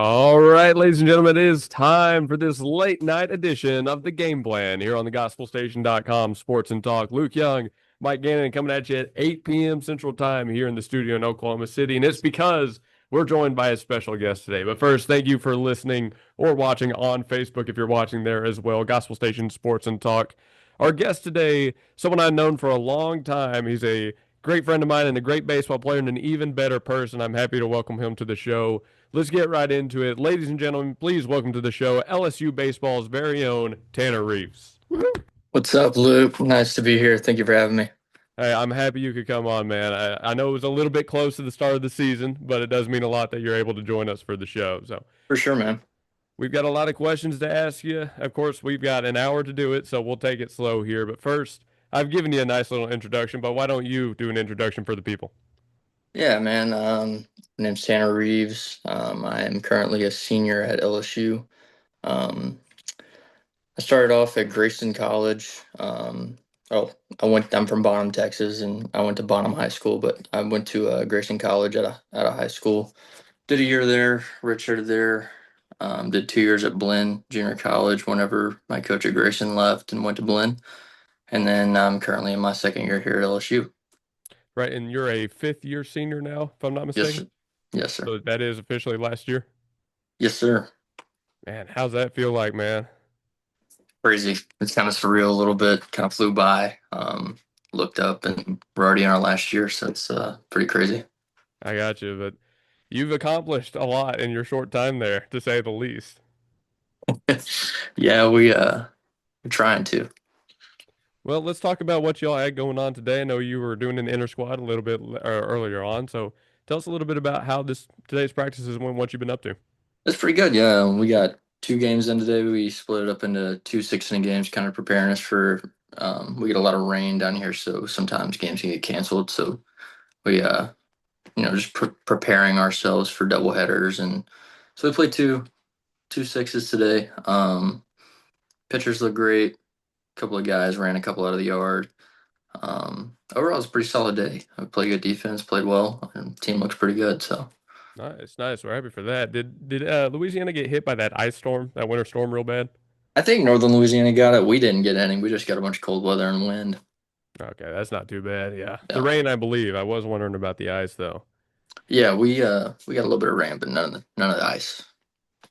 All right, ladies and gentlemen, it is time for this late night edition of the Game Plan here on the GospelStation.com Sports and Talk. Luke Young, Mike Gannon coming at you at 8 p.m. Central Time here in the studio in Oklahoma City. And it's because we're joined by a special guest today. But first, thank you for listening or watching on Facebook if you're watching there as well. Gospel Station Sports and Talk. Our guest today, someone I've known for a long time. He's a great friend of mine and a great baseball player and an even better person. I'm happy to welcome him to the show. Let's get right into it. Ladies and gentlemen, please welcome to the show LSU Baseball's very own Tanner Reaves. What's up, Luke? Nice to be here. Thank you for having me. Hey, I'm happy you could come on, man. I know it was a little bit close to the start of the season, but it does mean a lot that you're able to join us for the show. So For sure, man. we've got a lot of questions to ask you. Of course, we've got an hour to do it, so we'll take it slow here. But first, I've given you a nice little introduction, but why don't you do an introduction for the people? Yeah, man. My name's Tanner Reaves. I am currently a senior at LSU. Um, I started off at Grayson College. Oh, I'm from Bonham, Texas, and I went to Bonham High School, but I went to Grayson College at a high school. Did a year there, redshirted there. Did 2 years at Blinn Junior College whenever my coach at Grayson left and went to Blinn. And then I'm currently in my second year here at LSU. Right, and you're a fifth year senior now, if I'm not Yes, mistaken. sir. Yes, sir. So that is officially last year. Yes, sir. Man, how's that feel like, man? Crazy. It's kind of surreal a little bit. Kind of flew by. Looked up and we're already in our last year, so it's pretty crazy. I got you, but you've accomplished a lot in your short time there, to say the least. Yeah, we're trying to. Well, let's talk about what y'all had going on today. I know you were doing an inter squad a little bit earlier on, so tell us a little bit about how this today's practices went, what you've been up to. It's pretty good. Yeah, we got 2 games in today. We split it up into two 6 inning games, kind of preparing us for. We get a lot of rain down here, so sometimes games can get canceled. So we just preparing ourselves for double headers, and so we played two sixes today. Pitchers look great. A couple of guys ran a couple out of the yard. Overall, it was a pretty solid day. I played good defense, played well, and the team looks pretty good. So Nice, nice. We're happy for that. Did Louisiana get hit by that ice storm, that winter storm, real bad? I think Northern Louisiana got it. We didn't get any. We just got a bunch of cold weather and wind. Okay, that's not too bad. Yeah, the Yeah, rain, I believe. I was wondering about the ice though. yeah. We got a little bit of rain, but none of the ice.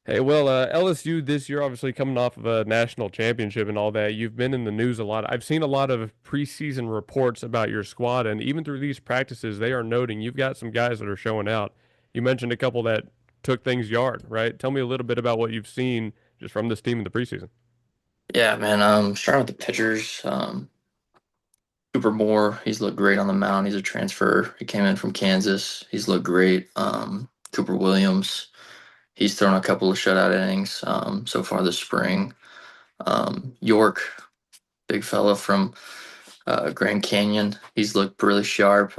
Hey, well, LSU this year, obviously coming off of a national championship and all that, you've been in the news a lot. I've seen a lot of preseason reports about your squad, and even through these practices, they are noting you've got some guys that are showing out. You mentioned a couple that took things yard, right? Tell me a little bit about what you've seen just from this team in the preseason. Yeah, man. Starting with the pitchers. Cooper Moore, he's looked great on the mound. He's a transfer. He came in from Kansas. He's looked great. Cooper Williams, he's thrown a couple of shutout innings so far this spring. York, big fella from Grand Canyon, he's looked really sharp.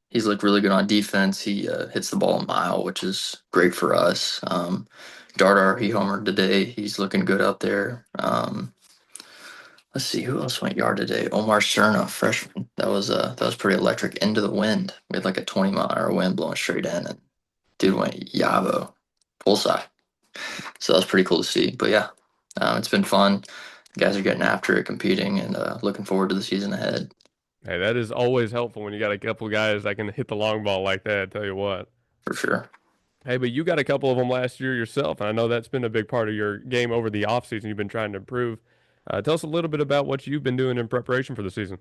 He's looked really good on defense. He hits the ball a mile, which is great for us. Dardar, he homered today. He's looking good out there. Let's see who else went yard today. Omar Cerna, freshman. That was pretty electric. Into the wind. We had like a 20-mile-an-hour wind blowing straight in, and dude went Yavo, full side. So that was pretty cool to see. But yeah, it's been fun. The guys are getting after it, competing, and looking forward to the season ahead Hey, that is always helpful when you got a couple guys that can hit the long ball like that. I tell you what. for sure. Hey, but you got a couple of them last year yourself, and I know that's been a big part of your game over the offseason. You've been trying to improve. Tell us a little bit about what you've been doing in preparation for the season.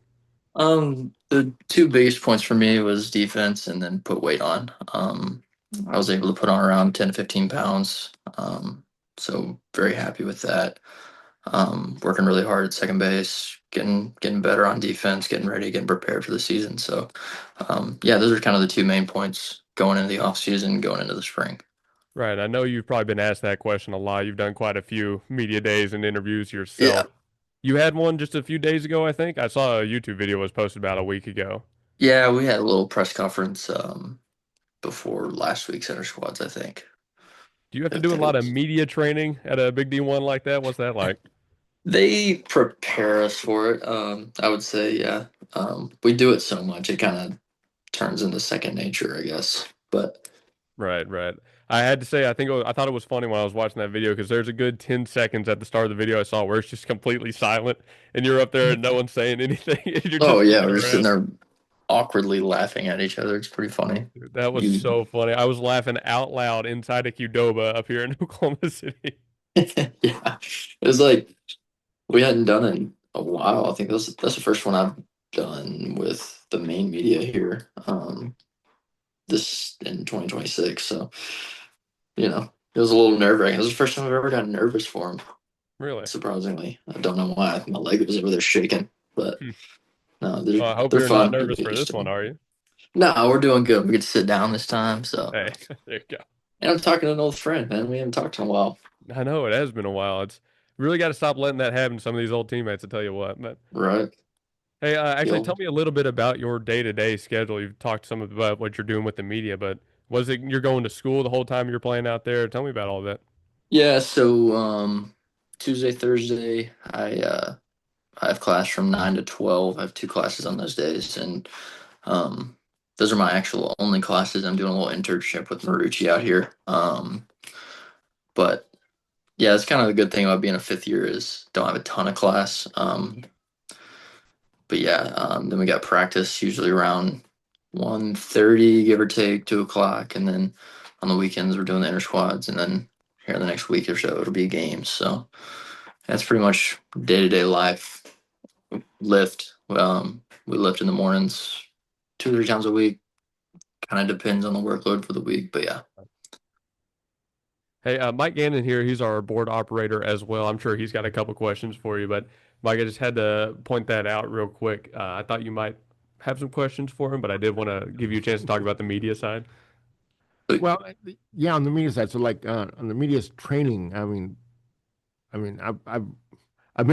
The two biggest points for me was defense and then put weight on. I was able to put on around 10 to 15 pounds. So very happy with that. Working really hard at second base, getting better on defense, getting ready, getting prepared for the season. So, yeah, those are kind of the two main points going into the off season, going into the spring. Right. I know you've probably been asked that question a lot. You've done quite a few media days and interviews Yeah, yourself. You had one just a few days ago, I think. I saw a YouTube video was posted about a week ago. yeah, we had a little press conference before last week's inter squads. I think. Do you have I to do a think it lot of was. media training at a big D1 like that? What's that like? They prepare us for it. I would say, yeah. We do it so much, it kind of turns into second nature, I guess. But Right, right. I had to say, I thought it was funny when I was watching that video because there's a good 10 seconds at the start of the video I saw where it's just completely silent and you're up there and no one's saying anything and you're Oh just yeah, looking we're just sitting around. there awkwardly laughing at each other. It's pretty funny. Dude, that was You, so funny. I was laughing out loud inside of Qdoba up here in Oklahoma City. yeah, it was like we hadn't done it in a while. I think that's the first one I've done with the main media here. This in 2026. So it was a little nerve wracking. It was the first time I've ever gotten nervous for him. Really? Surprisingly, I don't know why. My leg was over there shaking, but Hmm. no, Well, I hope they're you're not fun to nervous get for used this one, to. are you? No, we're doing good. We get to sit down this time, so Hey, there you go. and I'm talking to an old friend, man. We haven't talked in a while, I know it has been a while. It's really got to stop letting that happen to some of these old teammates, I tell you what. But right? hey, The actually, tell old me a little bit about your day-to-day schedule. You've talked some about what you're doing with the media, but was it you're going to school the whole time you're playing out there? Tell me about all that. yeah. So Tuesday, Thursday, I have class from 9 to 12. I have two classes on those days, and um, those are my actual only classes. I'm doing a little internship with Marucci out here. But yeah, it's kind of the good thing about being a fifth year is don't have a ton of class. But yeah, then we got practice usually around 1:30, give or take, 2 o'clock, and then on the weekends we're doing the inter squads, and then here the next week or so it'll be games. So that's pretty much day to day life. Lift. We lift in the mornings 2 or 3 times a week. Kind of depends on the workload for the week, but yeah. Hey, Mike Gannon here. He's our board operator as well. I'm sure he's got a couple questions for you, but Mike, I just had to point that out real quick. I thought you might have some questions for him, but I did want to give you a chance to talk about the media side. But Well, yeah, on the media side. So, like on the media's training, I've been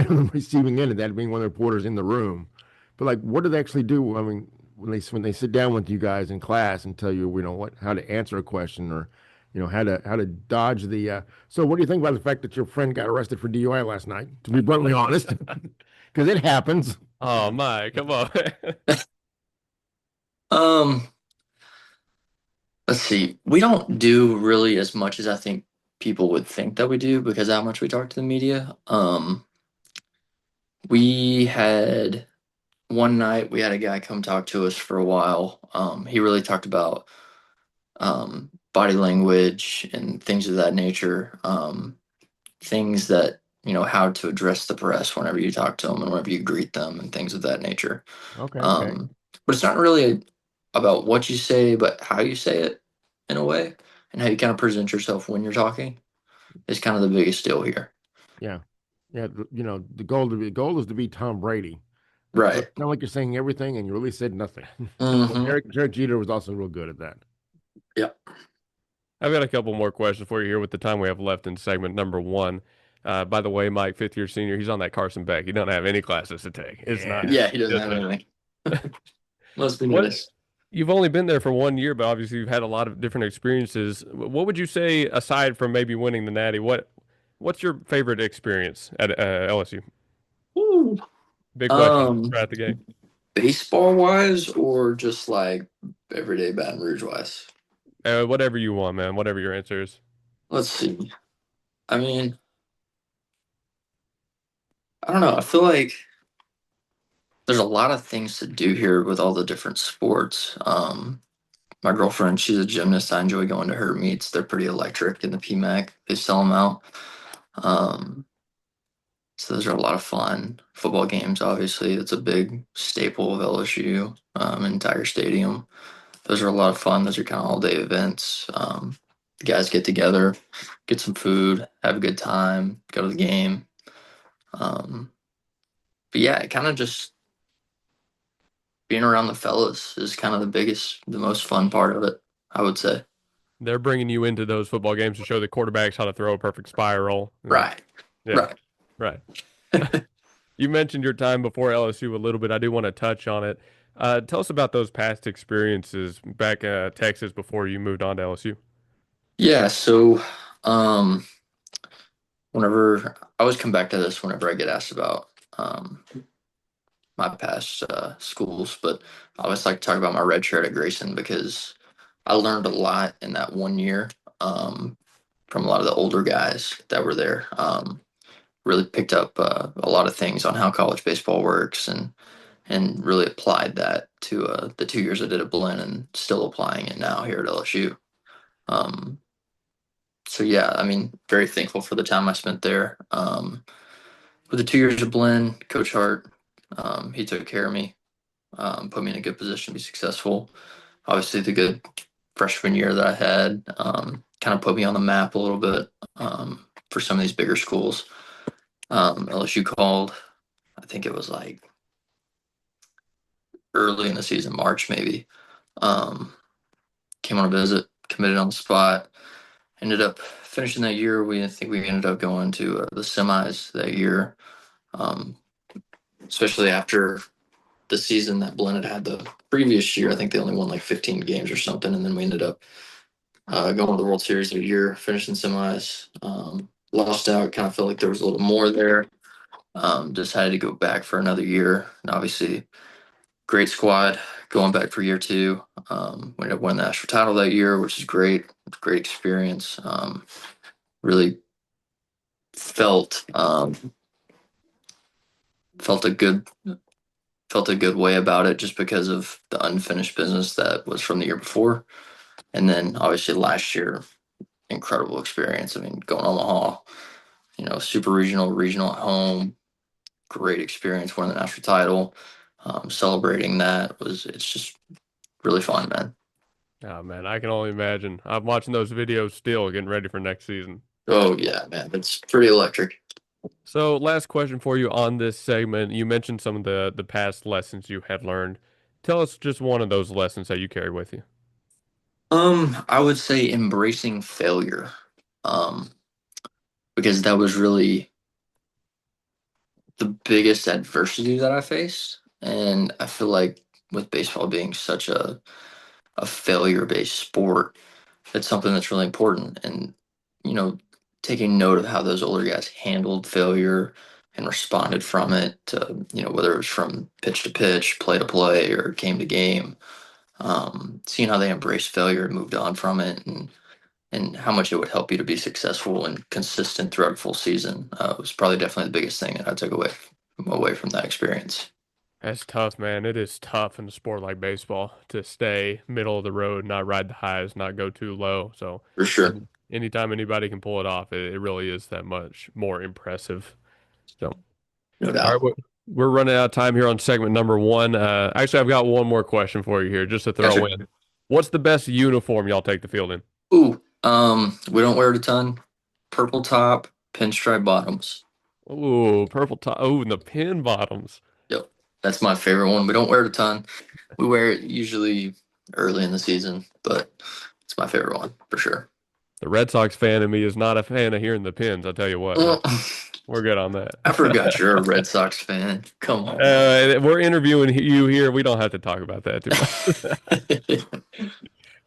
on the receiving end of that, being one of the reporters in the room. But like, what do they actually do? I mean, when they sit down with you guys in class and tell you, how to answer a question or, how to dodge the. So, what do you think about the fact that your friend got arrested for DUI last night? To be bluntly honest, because it happens. Oh, Mike, come on. um, let's see. We don't do really as much as I think people would think that we do because how much we talk to the media. We had one night we had a guy come talk to us for a while. He really talked about body language and things of that nature. Things that how to address the press whenever you talk to them and whenever you greet them and things of that nature. Okay, okay. Um, but it's not really about what you say, but how you say it in a way and how you kind of present yourself when you're talking is kind of the biggest deal here. Yeah, yeah. The goal is to be Tom Brady. So Right. it's kind of like you're saying everything and you really said nothing. Well, Mm-hmm. Derek Jeter was also real good at that. Yeah. I've got a couple more questions for you here with the time we have left in segment number one. By the way, Mike, fifth year senior, he's on that Carson Beck. He don't have any classes to take. It's Yeah. nice. Yeah, he doesn't Yes, have sir. anything. Must be What nice. you've only been there for 1 year, but obviously you've had a lot of different experiences. What would you say, aside from maybe winning the Natty, what's your favorite experience at LSU? Ooh. Big question Um, right at the gate. baseball wise or just like everyday Baton Rouge wise? Whatever you want, man. Whatever your answer is. Let's see. I mean, I don't know. I feel like there's a lot of things to do here with all the different sports. My girlfriend, she's a gymnast. I enjoy going to her meets. They're pretty electric in the PMAC. They sell them out. Um, so those are a lot of fun. Football games, obviously, it's a big staple of LSU, entire stadium. Those are a lot of fun. Those are kind of all day events. The guys get together, get some food, have a good time, go to the game. Um, but yeah, it kind of just being around the fellas is kind of the most fun part of it, I would say. They're bringing you into those football games to show the quarterbacks how to throw a perfect spiral. Right, Yeah, right. right. You mentioned your time before LSU a little bit. I do want to touch on it. Tell us about those past experiences back in Texas before you moved on to LSU. Yeah, so um, whenever I always come back to this whenever I get asked about my past schools, but I always like to talk about my red shirt at Grayson because I learned a lot in that one year. from a lot of the older guys that were there. Really picked up a lot of things on how college baseball works, and really applied that to the 2 years I did at Blinn, and still applying it now here at LSU. Um, so yeah, I mean, very thankful for the time I spent there. With the 2 years at Blinn, Coach Hart, he took care of me, put me in a good position to be successful. Obviously, the good freshman year that I had kind of put me on the map a little bit for some of these bigger schools. LSU called, I think it was like early in the season, March maybe. Came on a visit, committed on the spot. Ended up finishing that year. I think we ended up going to the semis that year, especially after the season that Blinn had the previous year. I think they only won like 15 games or something, and then we ended up going to the World Series that year, finishing semis. Lost out, kind of felt like there was a little more there. Decided to go back for another year, and obviously, great squad going back for year two. We ended up winning the national title that year, which is great. Great experience. Really felt felt a good way about it, just because of the unfinished business that was from the year before, and then obviously last year, incredible experience. I mean, going to Omaha, super regional at home, great experience winning the national title. Celebrating that it's just really fun, man. Oh man, I can only imagine. I'm watching those videos still, getting ready for next season. Oh yeah, man, it's pretty electric. So, last question for you on this segment. You mentioned some of the past lessons you had learned. Tell us just one of those lessons that you carry with you. I would say embracing failure, um, because that was really the biggest adversity that I faced, and I feel like with baseball being such a failure based sport, it's something that's really important. And you know, taking note of how those older guys handled failure and responded from it, whether it was from pitch to pitch, play to play, or game to game. Seeing how they embraced failure and moved on from it, and how much it would help you to be successful and consistent throughout a full season was probably definitely the biggest thing that I took away from that experience. That's tough, man. It is tough in a sport like baseball to stay middle of the road, not ride the highs, not go too low. So, For sure. anytime anybody can pull it off, it really is that much more impressive. So, No all right, doubt. we're running out of time here on segment number one. Actually, I've got one more question for you here, just to throw Gotcha. in. What's the best uniform y'all take the field in? Ooh, we don't wear it a ton. Purple top, pinstripe bottoms. Ooh, purple top. Oh, and the pin bottoms. Yep, that's my favorite one. We don't wear it a ton. We wear it usually early in the season, but it's my favorite one for sure. The Red Sox fan in me is not a fan of hearing the pins. I'll tell you what. We're good on that. I forgot you're a Red Sox fan. Come on, man. We're interviewing you here. We don't have to talk about that too much.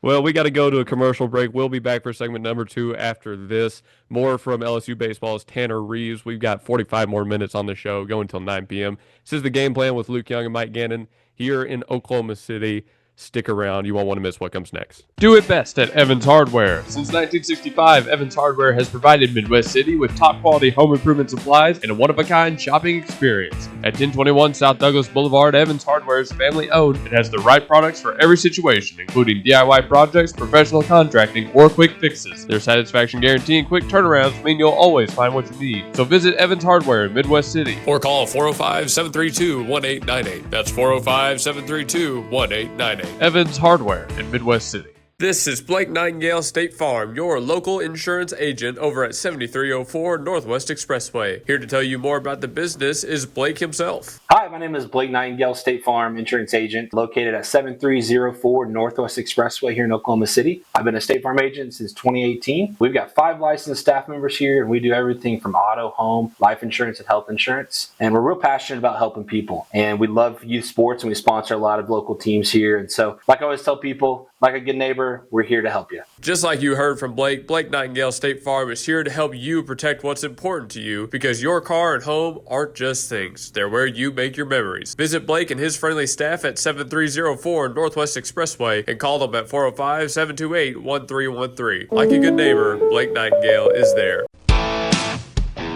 Well, we got to go to a commercial break. We'll be back for segment number two after this. More from LSU Baseball's Tanner Reaves. We've got 45 more minutes on the show, going until 9 p.m. This is the game plan with Luke Young and Mike Gannon here in Oklahoma City. Stick around. You won't want to miss what comes next. Do it best at Evans Hardware. Since 1965, Evans Hardware has provided Midwest City with top-quality home improvement supplies and a one-of-a-kind shopping experience. At 1021 South Douglas Boulevard, Evans Hardware is family-owned and has the right products for every situation, including DIY projects, professional contracting, or quick fixes. Their satisfaction guarantee and quick turnarounds mean you'll always find what you need. So visit Evans Hardware in Midwest City. Or call 405-732-1898. That's 405-732-1898. Evans Hardware in Midwest City. This is Blake Nightingale State Farm, your local insurance agent over at 7304 Northwest Expressway. Here to tell you more about the business is Blake himself. Hi, my name is Blake Nightingale, State Farm insurance agent located at 7304 Northwest Expressway here in Oklahoma City. I've been a State Farm agent since 2018. We've got 5 licensed staff members here, and we do everything from auto, home, life insurance, and health insurance. And we're real passionate about helping people. And we love youth sports, and we sponsor a lot of local teams here. And so, like I always tell people, Like a good neighbor, we're here to help you. Just like you heard from Blake, Blake Nightingale State Farm is here to help you protect what's important to you because your car and home aren't just things. They're where you make your memories. Visit Blake and his friendly staff at 7304 Northwest Expressway and call them at 405-728-1313. Like a good neighbor, Blake Nightingale is there.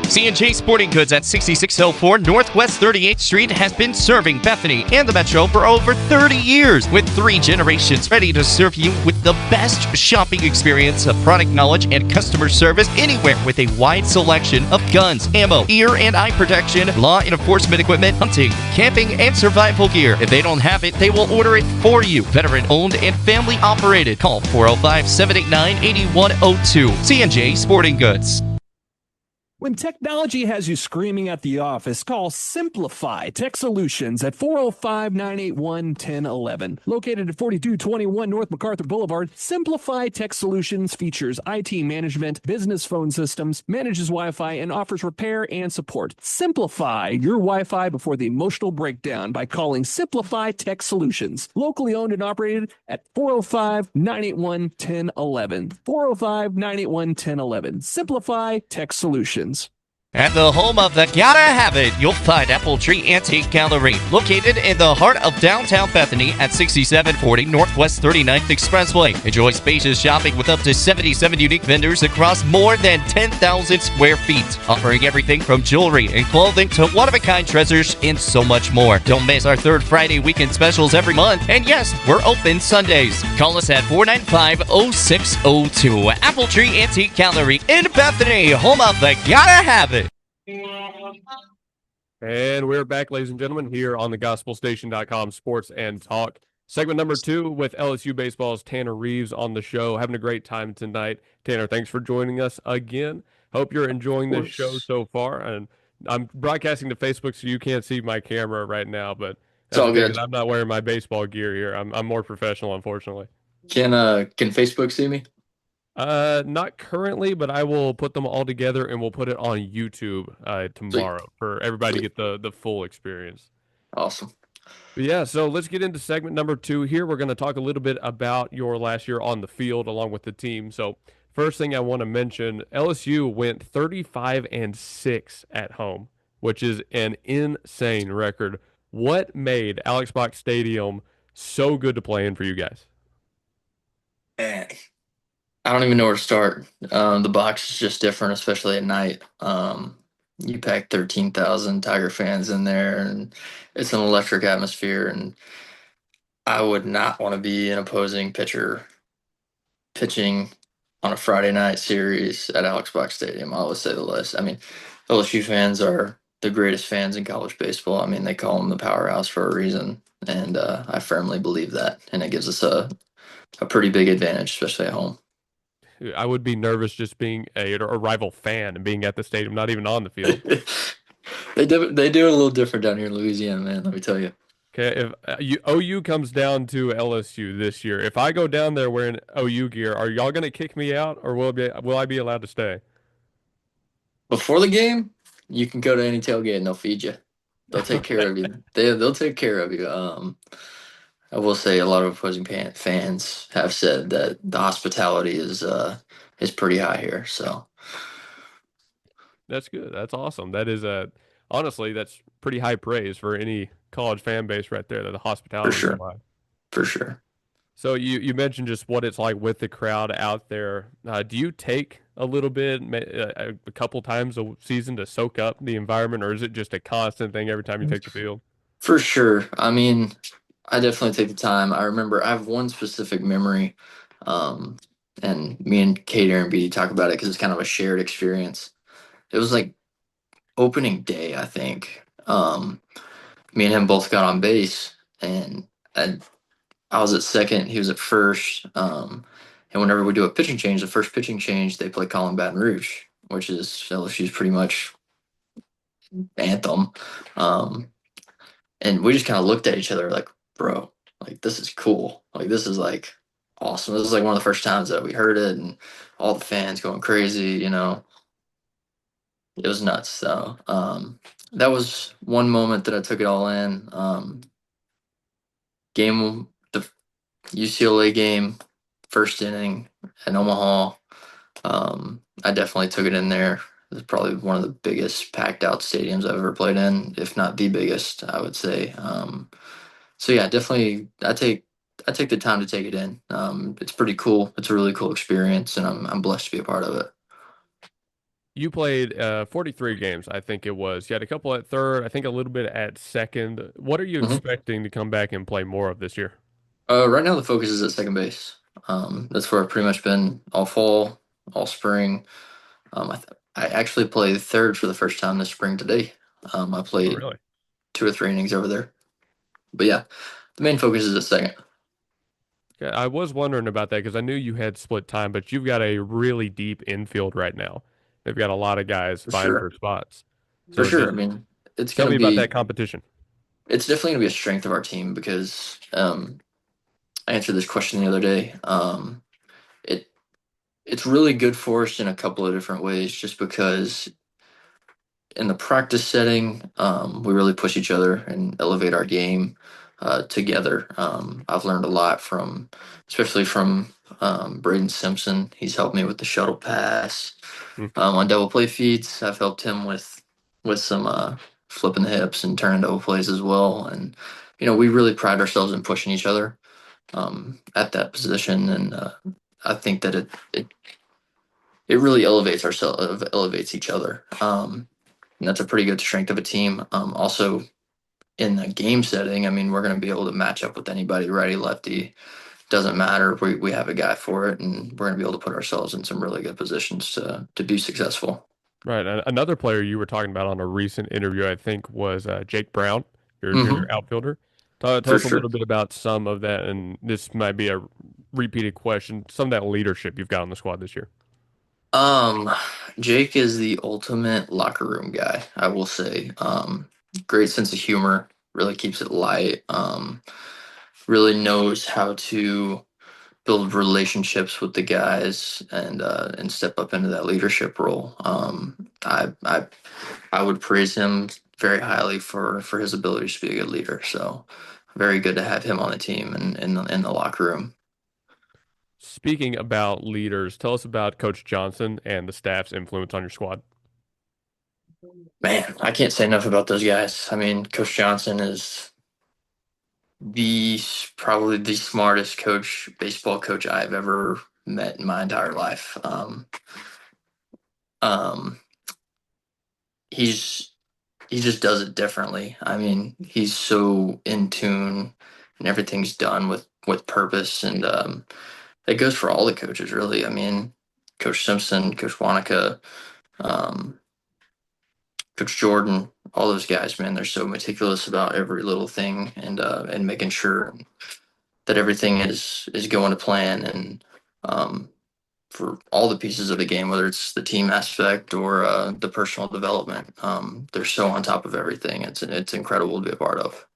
C&J Sporting Goods at 6604 Northwest 38th Street has been serving Bethany and the Metro for over 30 years, with 3 generations ready to serve you with the best shopping experience of product knowledge and customer service anywhere, with a wide selection of guns, ammo, ear and eye protection, law enforcement equipment, hunting, camping, and survival gear. If they don't have it, they will order it for you. Veteran owned and family operated. Call 405-789-8102. C&J Sporting Goods. When technology has you screaming at the office, call Simplify Tech Solutions at 405-981-1011. Located at 4221 North MacArthur Boulevard, Simplify Tech Solutions features IT management, business phone systems, manages Wi-Fi, and offers repair and support. Simplify your Wi-Fi before the emotional breakdown by calling Simplify Tech Solutions. Locally owned and operated at 405-981-1011. 405-981-1011. Simplify Tech Solutions. At the home of the Gotta Have It, you'll find Apple Tree Antique Gallery, located in the heart of downtown Bethany at 6740 Northwest 39th Expressway. Enjoy spacious shopping with up to 77 unique vendors across more than 10,000 square feet, offering everything from jewelry and clothing to one-of-a-kind treasures and so much more. Don't miss our third Friday weekend specials every month, and yes, we're open Sundays. Call us at 495-0602. Apple Tree Antique Gallery in Bethany, home of the Gotta Have It. And we're back, ladies and gentlemen, here on the gospelstation.com Sports and Talk. Segment number 2 with LSU Baseball's Tanner Reaves on the show. Having a great time tonight. Tanner, thanks for joining us again. Hope you're enjoying this show so far. And I'm broadcasting to Facebook, so you can't see my camera right now, but It's all good. I'm not wearing my baseball gear here. I'm more professional, unfortunately. Can Facebook see me? Not currently, but I will put them all together and we'll put it on YouTube tomorrow for everybody to get the full experience. Awesome. But yeah, so let's get into segment number 2 here. We're going to talk a little bit about your last year on the field along with the team. So first thing I want to mention, LSU went 35-6 at home, which is an insane record. What made Alex Box Stadium so good to play in for you guys? Man, I don't even know where to start. The box is just different, especially at night. You pack 13,000 Tiger fans in there, and it's an electric atmosphere. And I would not want to be an opposing pitcher pitching on a Friday night series at Alex Box Stadium. I'll say the least. I mean, LSU fans are the greatest fans in college baseball. I mean, they call them the powerhouse for a reason, and I firmly believe that. And it gives us a pretty big advantage, especially at home. I would be nervous just being a rival fan and being at the stadium, not even on the field. They do it a little different down here in Louisiana, man. Let me tell you. Okay, if OU comes down to LSU this year, if I go down there wearing OU gear, are y'all going to kick me out, or will I be allowed to stay? Before the game, you can go to any tailgate and they'll feed you. They'll take care of you. They'll take care of you. I will say a lot of opposing fans have said that the hospitality is pretty high here. So that's good. That's awesome. That is honestly, that's pretty high praise for any college fan base right there. That the hospitality is high. For sure. So you mentioned just what it's like with the crowd out there. Do you take a little bit, a couple times a season to soak up the environment, or is it just a constant thing every time you take the field? For sure. I mean, I definitely take the time. I remember I have one specific memory, and me and Kate Aaron B talk about it because it's kind of a shared experience. It was like opening day, I think. Me and him both got on base, and I was at second, he was at first. And whenever we do a pitching change, the first pitching change, they play Colin Baton Rouge, which is LSU's pretty much anthem. And we just kind of looked at each other like, bro, like, this is cool. Like, this is like awesome. This is like one of the first times that we heard it, and all the fans going crazy, you know. It was nuts. So that was one moment that I took it all in. UCLA game, first inning in Omaha. I definitely took it in there. It was probably one of the biggest packed out stadiums I've ever played in, if not the biggest, I would say. So yeah, definitely I take the time to take it in. It's pretty cool. It's a really cool experience, and I'm blessed to be a part of it. You played 43 games, I think it was. You had a couple at third, I think a little bit at second. What are you hmm expecting to come back and play more of this year? Right now the focus is at second base. That's where I've pretty much been all fall, all spring. I actually played third for the first time this spring today. I Oh, played really? 2 or 3 innings over there. But yeah, the main focus is at second. Yeah, I was wondering about that because I knew you had split time, but you've got a really deep infield right now. They've got a lot of guys For vying for sure. spots. For So sure. I just mean, it's tell gonna me about that be competition. it's definitely gonna be a strength of our team because I answered this question the other day. It it's really good for us in a couple of different ways, just because in the practice setting, we really push each other and elevate our game together. I've learned a lot especially from Braden Simpson. He's helped me with the shuttle pass. Hmm. On double play feeds, I've helped him with some flipping the hips and turning double plays as well. And we really pride ourselves in pushing each other at that position, and I think that it really elevates each other. And that's a pretty good strength of a team. Also, in a game setting, I mean, we're going to be able to match up with anybody, righty, lefty. Doesn't matter. We have a guy for it, and we're going to be able to put ourselves in some really good positions to be successful. Right. Another player you were talking about on a recent interview, I think, was Jake Brown, your junior hmm outfielder. Tell For us a sure. little bit about some of that, and this might be a repeated question, some of that leadership you've got on the squad this year. Um, Jake is the ultimate locker room guy, I will say. Great sense of humor, really keeps it light. Really knows how to build relationships with the guys and step up into that leadership role. I would praise him very highly for his ability to be a good leader. So very good to have him on the team and in the locker room. Speaking about leaders, tell us about Coach Johnson and the staff's influence on your squad. Man, I can't say enough about those guys. I mean, Coach Johnson is probably the smartest baseball coach I've ever met in my entire life. Um, he's he just does it differently. I mean, he's so in tune, and everything's done with purpose, and it goes for all the coaches, really. I mean, Coach Simpson, Coach Wanaka, um, Coach Jordan, all those guys, man, they're so meticulous about every little thing and making sure that everything is going to plan and um, for all the pieces of the game, whether it's the team aspect or the personal development. They're so on top of everything. It's incredible to be a part of.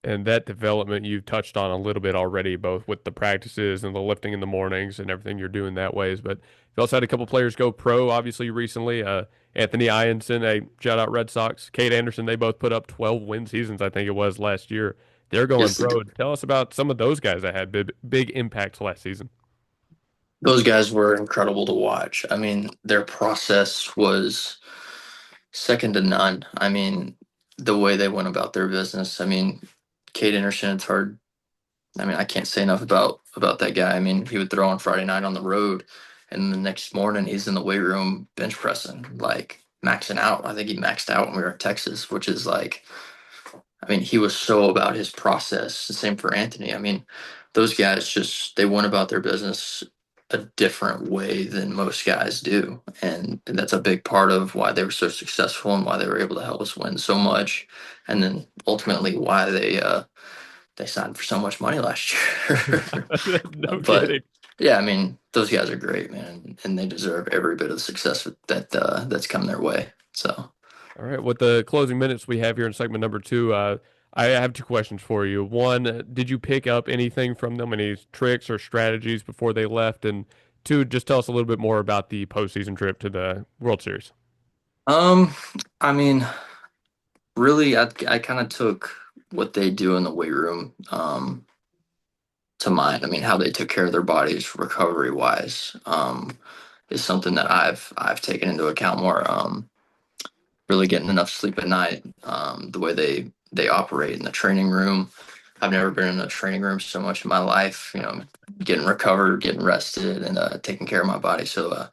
And that development you touched on a little bit already, both with the practices and the lifting in the mornings and everything you're doing that ways. But you also had a couple players go pro, obviously, recently. Anthony Ianson, a shout out Red Sox, Kate Anderson, they both put up 12 win seasons, I think it was last year. They're going Yes, pro. Tell us about some of those guys that had big impacts last season. those guys were incredible to watch. I mean, their process was second to none. I mean, the way they went about their business. I mean, Kate Anderson, it's hard. I mean, I can't say enough about that guy. I mean, he would throw on Friday night on the road, and the next morning he's in the weight room bench pressing, like maxing out. I think he maxed out when we were in Texas, which is like, I mean, he was so about his process. The same for Anthony. I mean, those guys just they went about their business a different way than most guys do, and that's a big part of why they were so successful and why they were able to help us win so much, and then ultimately why they signed for so much money last year. No But kidding. yeah, I mean, those guys are great, man, and they deserve every bit of the success that's come their way. So, All right. With the closing minutes we have here in segment number two, I have two questions for you. One, did you pick up anything from them, any tricks or strategies before they left? And two, just tell us a little bit more about the postseason trip to the World Series. um, I mean, really, I kind of took what they do in the weight room to mind. I mean, how they took care of their bodies recovery wise is something that I've taken into account more. Really getting enough sleep at night, the way they operate in the training room. I've never been in a training room so much in my life, getting recovered, getting rested, and taking care of my body. So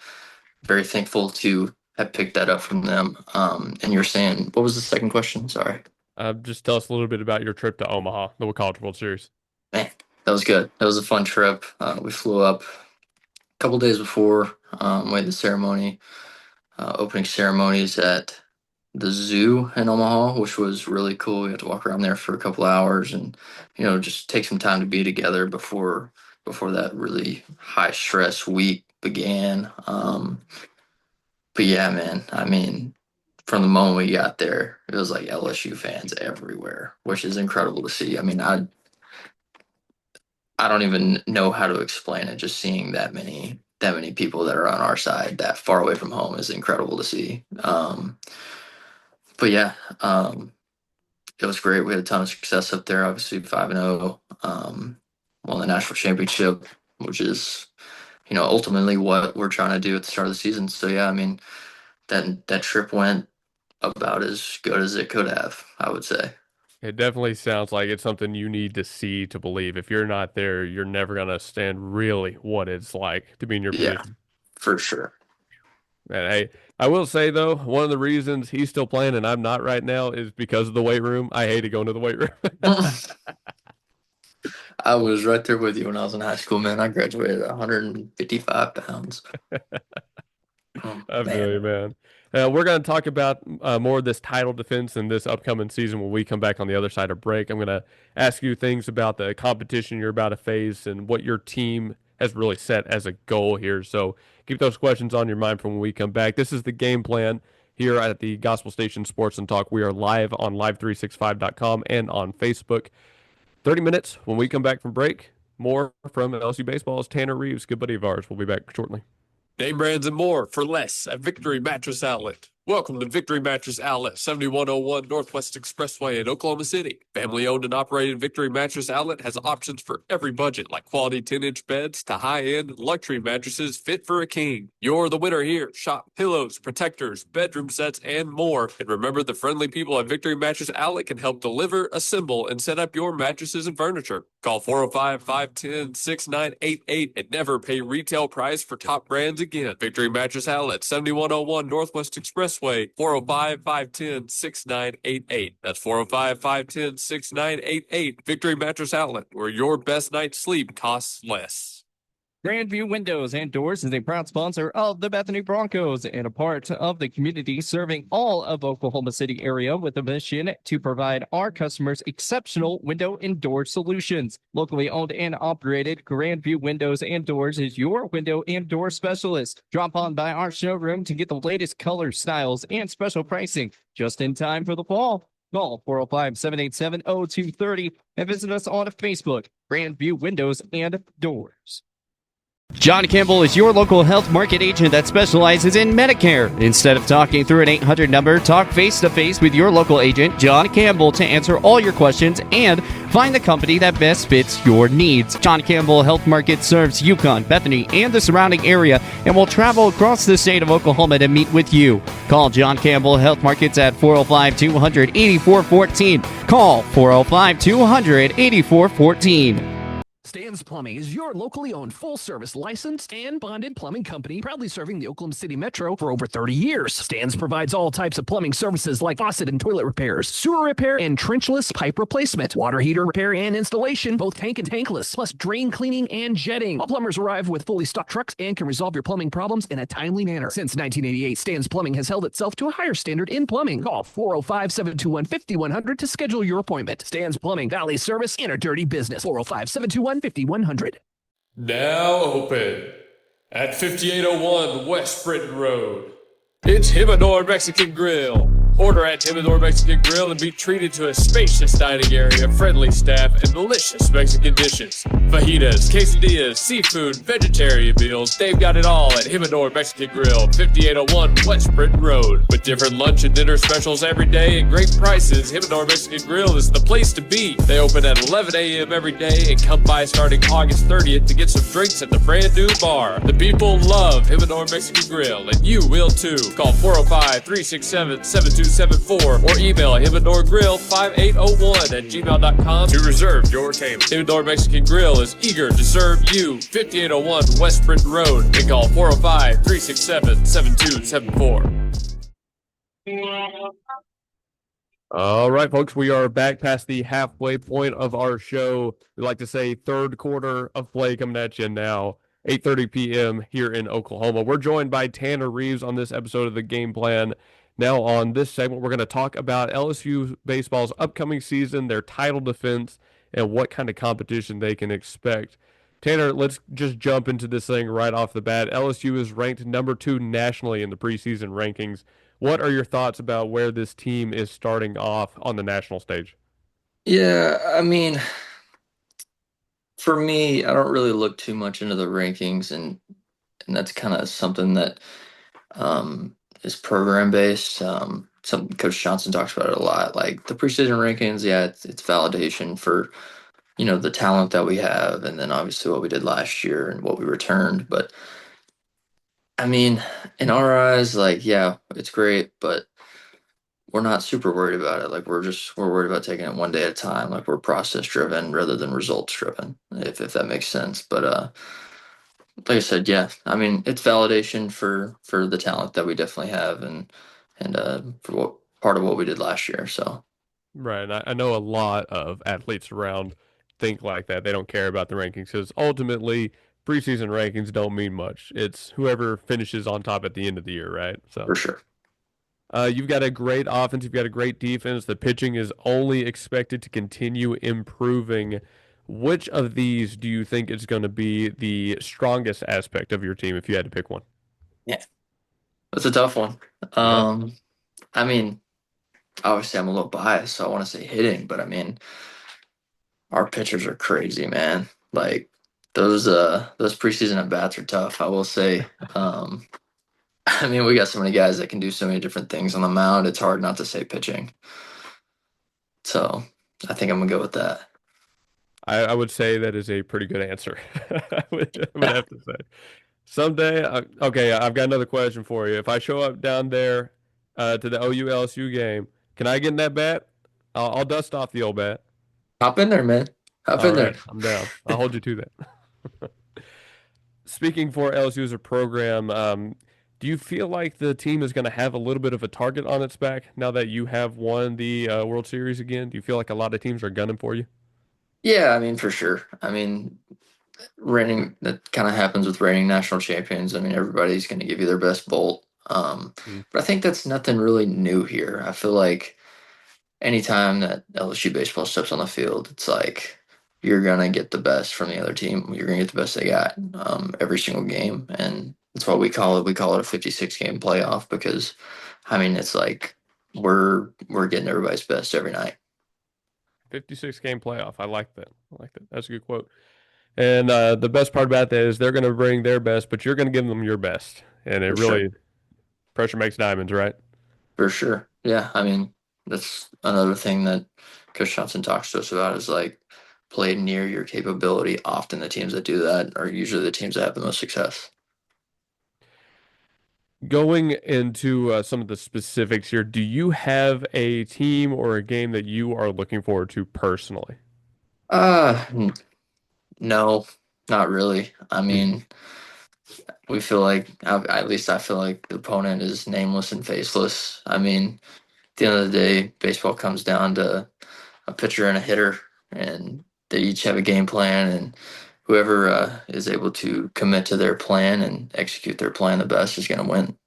very thankful to have picked that up from them. And you're saying, what was the second question? Sorry. Just tell us a little bit about your trip to Omaha, the College World Series. Man, that was good. That was a fun trip. We flew up a couple days before, we had the ceremony, opening ceremonies at the zoo in Omaha, which was really cool. We had to walk around there for a couple hours and, just take some time to be together before that really high stress week began. But yeah, man, I mean, from the moment we got there, it was like LSU fans everywhere, which is incredible to see. I mean, I don't even know how to explain it. Just seeing that many people that are on our side that far away from home is incredible to see. But yeah, it was great. We had a ton of success up there. Obviously, 5-0, won the national championship, which is, ultimately what we're trying to do at the start of the season. So yeah, I mean, that trip went about as good as it could have, I would say. It definitely sounds like it's something you need to see to believe. If you're not there, you're never going to understand really what it's like to be in your Yeah, position. for sure. And hey, I will say though, one of the reasons he's still playing and I'm not right now is because of the weight room. I hated going to the weight room. I was right there with you when I was in high school, man. I graduated at 155 pounds. I feel you, man. We're going to talk about more of this title defense in this upcoming season when we come back on the other side of break. I'm going to ask you things about the competition you're about to face and what your team has really set as a goal here. So keep those questions on your mind for when we come back. This is the game plan here at the Gospel Station Sports and Talk. We are live on live365.com and on Facebook. 30 minutes when we come back from break. More from LSU Baseball's Tanner Reaves, good buddy of ours. We'll be back shortly. Name brands and more for less at Victory Mattress Outlet. Welcome to Victory Mattress Outlet, 7101 Northwest Expressway in Oklahoma City. Family-owned and operated Victory Mattress Outlet has options for every budget, like quality 10-inch beds to high-end luxury mattresses fit for a king. You're the winner here. Shop pillows, protectors, bedroom sets, and more. And remember, the friendly people at Victory Mattress Outlet can help deliver, assemble, and set up your mattresses and furniture. Call 405-510-6988 and never pay retail price for top brands again. Victory Mattress Outlet, 7101 Northwest Expressway, 405-510-6988. That's 405-510-6988. Victory Mattress Outlet, where your best night's sleep costs less. Grandview Windows and Doors is a proud sponsor of the Bethany Broncos and a part of the community serving all of Oklahoma City area with a mission to provide our customers exceptional window and door solutions. Locally owned and operated, Grandview Windows and Doors is your window and door specialist. Drop on by our showroom to get the latest color, styles, and special pricing just in time for the fall. Call 405-787-0230 and visit us on Facebook, Grandview Windows and Doors. John Campbell is your local health market agent that specializes in Medicare. Instead of talking through an 800 number, talk face-to-face with your local agent, John Campbell, to answer all your questions and find the company that best fits your needs. John Campbell Health Market serves Yukon, Bethany, and the surrounding area and will travel across the state of Oklahoma to meet with you. Call John Campbell Health Markets at 405-200-8414. Call 405-200-8414. Stan's Plumbing is your locally owned, full-service, licensed, and bonded plumbing company, proudly serving the Oklahoma City Metro for over 30 years. Stan's provides all types of plumbing services like faucet and toilet repairs, sewer repair, and trenchless pipe replacement, water heater repair and installation, both tank and tankless, plus drain cleaning and jetting. All plumbers arrive with fully stocked trucks and can resolve your plumbing problems in a timely manner. Since 1988, Stan's Plumbing has held itself to a higher standard in plumbing. Call 405-721-5100 to schedule your appointment. Stan's Plumbing, Valley Service, in a dirty business. 405-721-5100. Now open at 5801 West Britain Road. It's Himador Mexican Grill. Order at Himador Mexican Grill and be treated to a spacious dining area, friendly staff, and delicious Mexican dishes. Fajitas, quesadillas, seafood, vegetarian meals, they've got it all at Himador Mexican Grill, 5801 West Britain Road. With different lunch and dinner specials every day and great prices, Himador Mexican Grill is the place to be. They open at 11 a.m. every day and come by starting August 30th to get some drinks at the brand new bar. The people love Himador Mexican Grill, and you will too. Call 405-367-7274 or email himadorgrill5801@gmail.com to reserve your table. Himador Mexican Grill is eager to serve you. 5801 West Britain Road, and call 405-367-7274. All right, folks, we are back past the halfway point of our show. We like to say third quarter of play coming at you now, 8:30 p.m. here in Oklahoma. We're joined by Tanner Reaves on this episode of the Game Plan. Now on this segment, we're going to talk about LSU baseball's upcoming season, their title defense, and what kind of competition they can expect. Tanner, let's just jump into this thing right off the bat. LSU is ranked number 2 nationally in the preseason rankings. What are your thoughts about where this team is starting off on the national stage? Yeah, I mean, for me, I don't really look too much into the rankings, and that's kind of something that is program based. Something Coach Johnson talks about it a lot. Like the preseason rankings, yeah, it's validation for the talent that we have, and then obviously what we did last year and what we returned. But I mean, in our eyes, like yeah, it's great, but we're not super worried about it. Like we're worried about taking it one day at a time. Like we're process driven rather than results driven, if that makes sense. But like I said, yeah, I mean it's validation for the talent that we definitely have, and for what part of what we did last year. So Right. And I know a lot of athletes around think like that. They don't care about the rankings because ultimately preseason rankings don't mean much. It's whoever finishes on top at the end of the year, right? So for sure. you've got a great offense. You've got a great defense. The pitching is only expected to continue improving. Which of these do you think is going to be the strongest aspect of your team if you had to pick one? Yeah, that's a tough one. Yeah. I mean, obviously I'm a little biased, so I want to say hitting, but I mean, our pitchers are crazy, man. Like those preseason at bats are tough. I will say. I mean, we got so many guys that can do so many different things on the mound. It's hard not to say pitching. So I think I'm gonna go with that. I would say that is a pretty good answer. I would have to say. Someday, okay, I've got another question for you. If I show up down there to the OU LSU game, can I get in that bat? I'll dust off the old bat. Hop in there, man. Hop All in there. right, I'm down. I'll hold you to that. Speaking for LSU as a program, do you feel like the team is going to have a little bit of a target on its back now that you have won the World Series again? Do you feel like a lot of teams are gunning for you? Yeah, I mean for sure. I mean, reigning that kind of happens with reigning national champions. I mean, everybody's going to give you their best bolt. Mm. But I think that's nothing really new here. I feel like anytime that LSU baseball steps on the field, it's like you're gonna get the best from the other team. You're gonna get the best they got every single game, and that's what we call it. We call it a 56 game playoff because, I mean, it's like we're getting everybody's best every night. 56 game playoff. I like that. I like that. That's a good quote. And the best part about that is they're going to bring their best, but you're going to give them your best. And it For sure. really, pressure makes diamonds, right? For sure. Yeah, I mean, that's another thing that Coach Johnson talks to us about is like play near your capability. Often the teams that do that are usually the teams that have the most success. Going into some of the specifics here, do you have a team or a game that you are looking forward to personally? N- no, not really. I mean, we feel like, at least I feel like the opponent is nameless and faceless. I mean, at the end of the day, baseball comes down to a pitcher and a hitter, and they each have a game plan, and whoever is able to commit to their plan and execute their plan the best is going to win,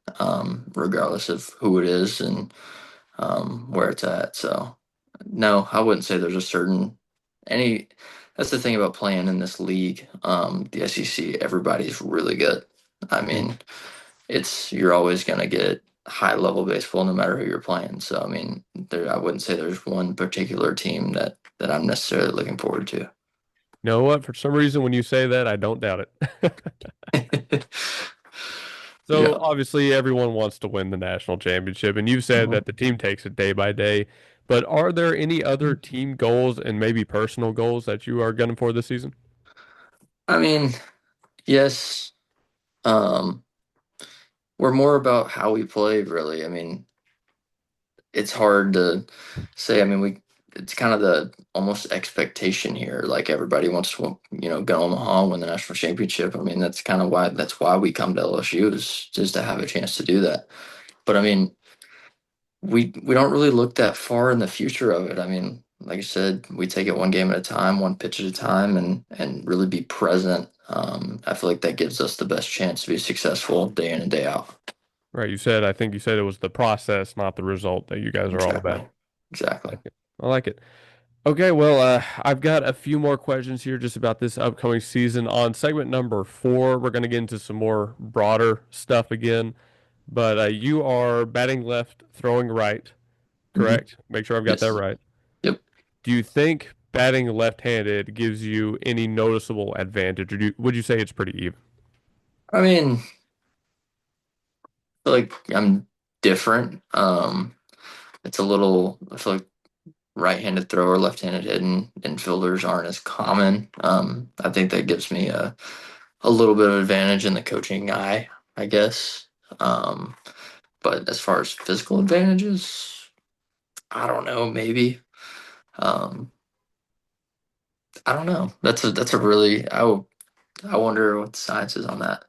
regardless of who it is and where it's at. So, no, I wouldn't say there's a certain any. That's the thing about playing in this league, the SEC. Everybody's really good. I mean, you're always going to get high level baseball no matter who you're playing. So I mean, I wouldn't say there's one particular team that I'm necessarily looking forward to. know what? For some reason, when you say that, I don't doubt it. So Yeah. obviously, everyone wants to win the national championship, and you've said Mhm. that the team takes it day by day. But are there any other team goals and maybe personal goals that you are gunning for this season? I mean, yes. Um, we're more about how we play, really. I mean, it's hard to say. I mean, it's kind of the almost expectation here. Like everybody wants to, go to Omaha and win the national championship. I mean, that's why we come to LSU is just to have a chance to do that. But I mean, we don't really look that far in the future of it. I mean, like I said, we take it one game at a time, one pitch at a time, and really be present. I feel like that gives us the best chance to be successful day in and day out. Right. I think you said it was the process, not the result that you guys are all about. Exactly. Exactly. I like it. I like it. Okay, well, I've got a few more questions here just about this upcoming season. On segment number 4, we're going to get into some more broader stuff again. But you are batting left, throwing right, Hmm. correct? Make sure I've got that Yes. right. Yep. Do you think batting left-handed gives you any noticeable advantage, or would you say it's pretty even? I mean, I feel like I'm different. It's a little. I feel like right-handed thrower, left-handed hitting infielders aren't as common. I think that gives me a little bit of advantage in the coaching eye, I guess. Um, but as far as physical advantages, I don't know. Maybe. Um, I don't know. That's a really. I wonder what the science is on that.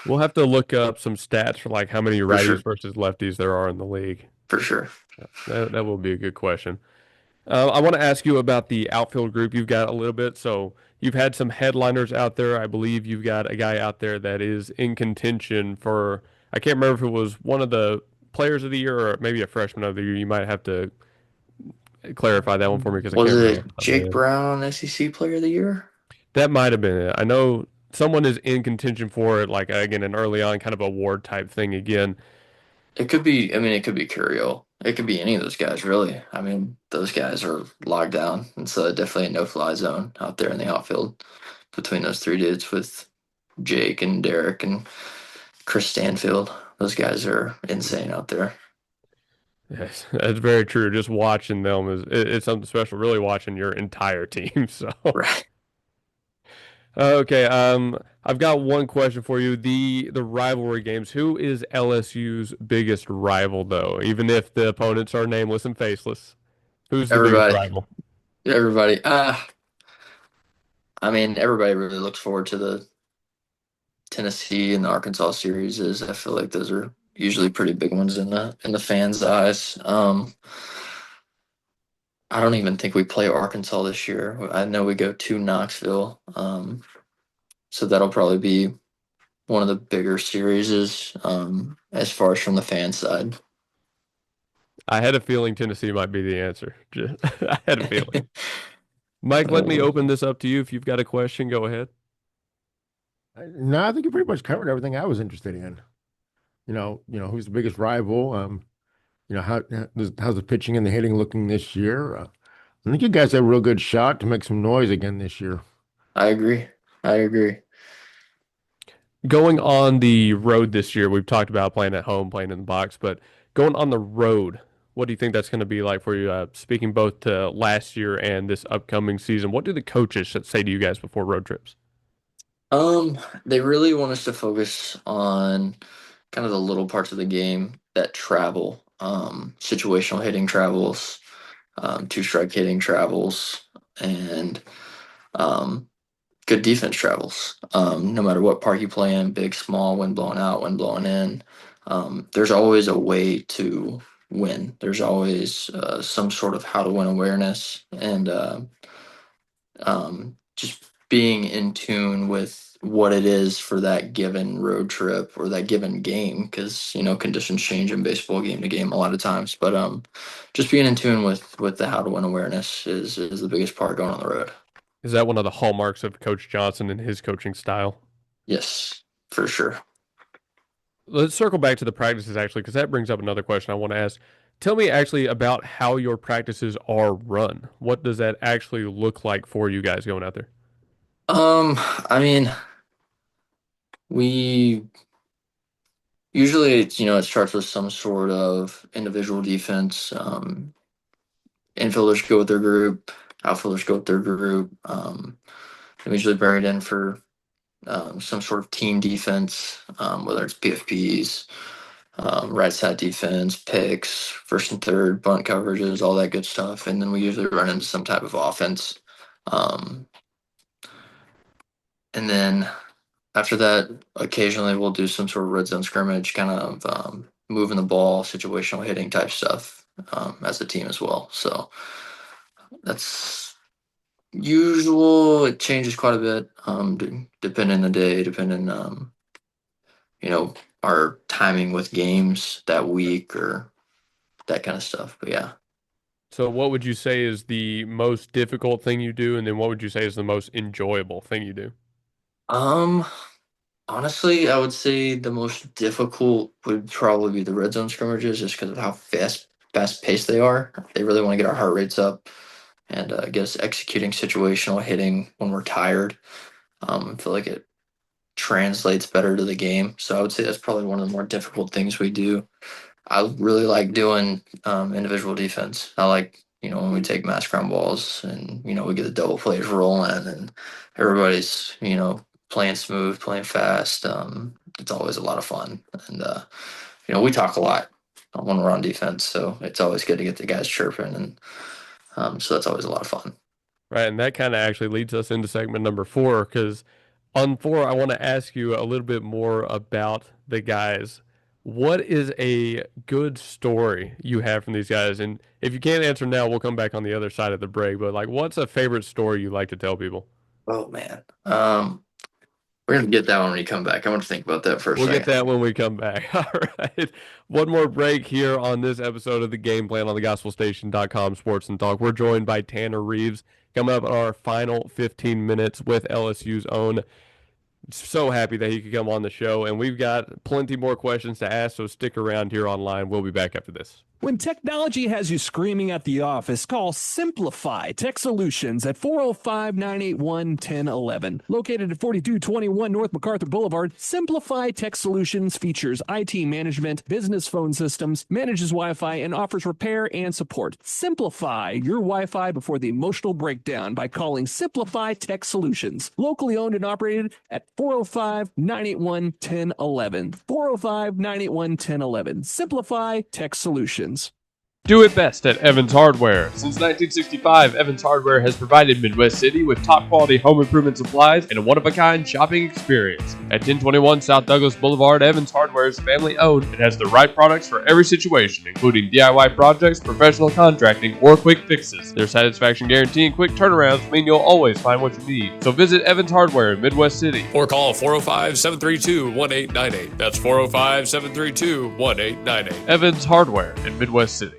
We'll have to look up some stats for like how many For righties sure. versus lefties there are in the league. For sure. That will be a good question. I want to ask you about the outfield group. You've got a little bit, so you've had some headliners out there. I believe you've got a guy out there that is in contention for. I can't remember if it was one of the players of the year or maybe a freshman of the year. You might have to clarify that one for me because I Was can't remember off it the top of my Jake head. Brown, SEC Player of the Year? That might have been it. I know someone is in contention for it, like again, an early on kind of award type thing again. It could be. I mean, it could be Curiel. It could be any of those guys, really. I mean, those guys are locked down. It's definitely a no-fly zone out there in the outfield between those three dudes with Jake and Derek and Chris Stanfield. Those guys are insane out there. Yes, that's very true. Just watching them it's something special. Really watching your entire team. So. Right. Okay, I've got one question for you. The rivalry games. Who is LSU's biggest rival, though? Even if the opponents are nameless and faceless, who's the biggest Everybody. rival? Everybody. I mean, everybody really looks forward to the Tennessee and the Arkansas series. Is I feel like those are usually pretty big ones in the fans' eyes. I don't even think we play Arkansas this year. I know we go to Knoxville, so that'll probably be one of the bigger series as far as from the fan side. I had a feeling Tennessee might be the answer. I had a feeling. Mike, let me Uh, open this up to you. If you've got a question, go ahead. No, I think you pretty much covered everything I was interested in. Who's the biggest rival? How's the pitching and the hitting looking this year? I think you guys have a real good shot to make some noise again this year. I agree. I agree. Going on the road this year, we've talked about playing at home, playing in the box, but going on the road, what do you think that's going to be like for you? Speaking both to last year and this upcoming season, what do the coaches say to you guys before road trips? They really want us to focus on kind of the little parts of the game that travel, situational hitting travels, two strike hitting travels, and um, good defense travels. No matter what park you play in, big, small, wind blowing out, wind blowing in, there's always a way to win. There's always some sort of how to win awareness, and just being in tune with what it is for that given road trip or that given game, because conditions change in baseball game to game a lot of times. But just being in tune with the how to win awareness is the biggest part going on the road. Is that one of the hallmarks of Coach Johnson and his coaching style? Yes, for sure. Let's circle back to the practices actually, because that brings up another question I want to ask. Tell me actually about how your practices are run. What does that actually look like for you guys going out there? I mean, we usually, it starts with some sort of individual defense. Infielders go with their group, outfielders go with their group. We usually bring it in for some sort of team defense, whether it's PFPs, right side defense, picks, first and third, bunt coverages, all that good stuff. And then we usually run into some type of offense. Um, and then after that, occasionally we'll do some sort of red zone scrimmage, kind of moving the ball, situational hitting type stuff as a team as well. So that's usual. It changes quite a bit depending the day, depending our timing with games that week or that kind of stuff. But yeah. So what would you say is the most difficult thing you do, and then what would you say is the most enjoyable thing you do? Honestly, I would say the most difficult would probably be the red zone scrimmages, just because of how fast paced they are. They really want to get our heart rates up and get us executing situational hitting when we're tired. I feel like it translates better to the game. So I would say that's probably one of the more difficult things we do. I really like doing individual defense. I like, when we take mass ground balls and, we get the double plays rolling and everybody's, playing smooth, playing fast. It's always a lot of fun. And, we talk a lot when we're on defense. So it's always good to get the guys chirping. And so that's always a lot of fun. Right, and that kind of actually leads us into segment number 4, because on 4, I want to ask you a little bit more about the guys. What is a good story you have from these guys? And if you can't answer now, we'll come back on the other side of the break. But like, what's a favorite story you like to tell people? Oh, man. We're going to get that when we come back. I want to think about that for a We'll second. get that when we come back. All right. One more break here on this episode of the Game Plan on the GospelStation.com Sports and Talk. We're joined by Tanner Reaves. Coming up on our final 15 minutes with LSU's own. So happy that he could come on the show, and we've got plenty more questions to ask, so stick around here online. We'll be back after this. When technology has you screaming at the office, call Simplify Tech Solutions at 405-981-1011. Located at 4221 North MacArthur Boulevard, Simplify Tech Solutions features IT management, business phone systems, manages Wi-Fi, and offers repair and support. Simplify your Wi-Fi before the emotional breakdown by calling Simplify Tech Solutions. Locally owned and operated at 405-981-1011. 405-981-1011. Simplify Tech Solutions. Do it best at Evans Hardware. Since 1965, Evans Hardware has provided Midwest City with top-quality home improvement supplies and a one-of-a-kind shopping experience. At 1021 South Douglas Boulevard, Evans Hardware is family-owned and has the right products for every situation, including DIY projects, professional contracting, or quick fixes. Their satisfaction guarantee and quick turnarounds mean you'll always find what you need. So visit Evans Hardware in Midwest City. Or call 405-732-1898. That's 405-732-1898. Evans Hardware in Midwest City.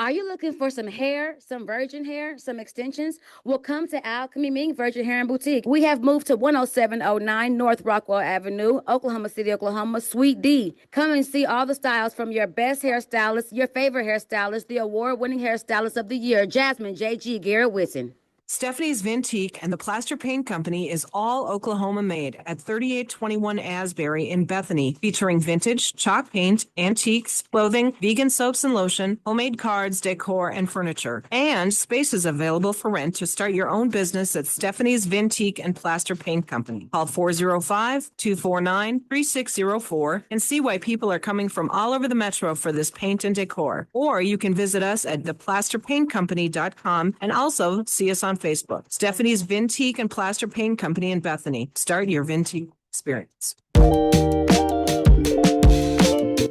Are you looking for some hair, some virgin hair, some extensions? Well, come to Alchemy Ming Virgin Hair and Boutique. We have moved to 10709 North Rockwell Avenue, Oklahoma City, Oklahoma, Suite D. Come and see all the styles from your best hairstylist, your favorite hairstylist, the award-winning hairstylist of the year, Jasmine J.G. Garrett Whitson. Stephanie's Vintique and the Plaster Paint Company is all Oklahoma made at 3821 Asbury in Bethany, featuring vintage, chalk paint, antiques, clothing, vegan soaps and lotion, homemade cards, decor, and furniture. And spaces available for rent to start your own business at Stephanie's Vintique and Plaster Paint Company. Call 405-249-3604 and see why people are coming from all over the metro for this paint and decor. Or you can visit us at theplasterpaintcompany.com and also see us on Facebook. Stephanie's Vintique and Plaster Paint Company in Bethany. Start your Vintique experience.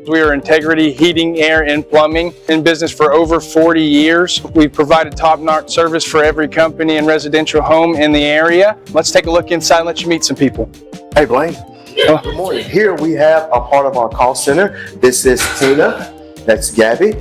We are Integrity Heating, Air, and Plumbing, in business for over 40 years. We provide a top-notch service for every company and residential home in the area. Let's take a look inside and let you meet some people. Hey, Blaine. Good morning. Here we have a part of our call center. This is Tina. That's Gabby.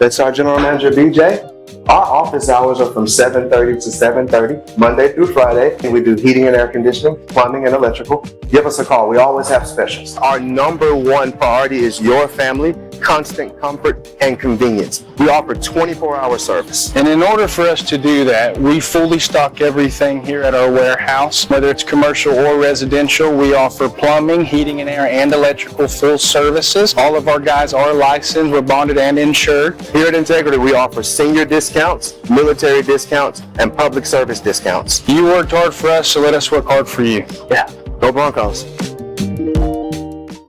That's our general manager, BJ. Our office hours are from 7:30 to 7:30, Monday through Friday. And we do heating and air conditioning, plumbing and electrical. Give us a call. We always have specials. Our number one priority is your family constant comfort, and convenience. We offer 24-hour service. And in order for us to do that, we fully stock everything here at our warehouse, whether it's commercial or residential. We offer plumbing, heating and air, and electrical full services. All of our guys are licensed, we're bonded and insured. Here at Integrity, we offer senior discounts, military discounts, and public service discounts. You worked hard for us, so let us work hard for you. Yeah, go Broncos.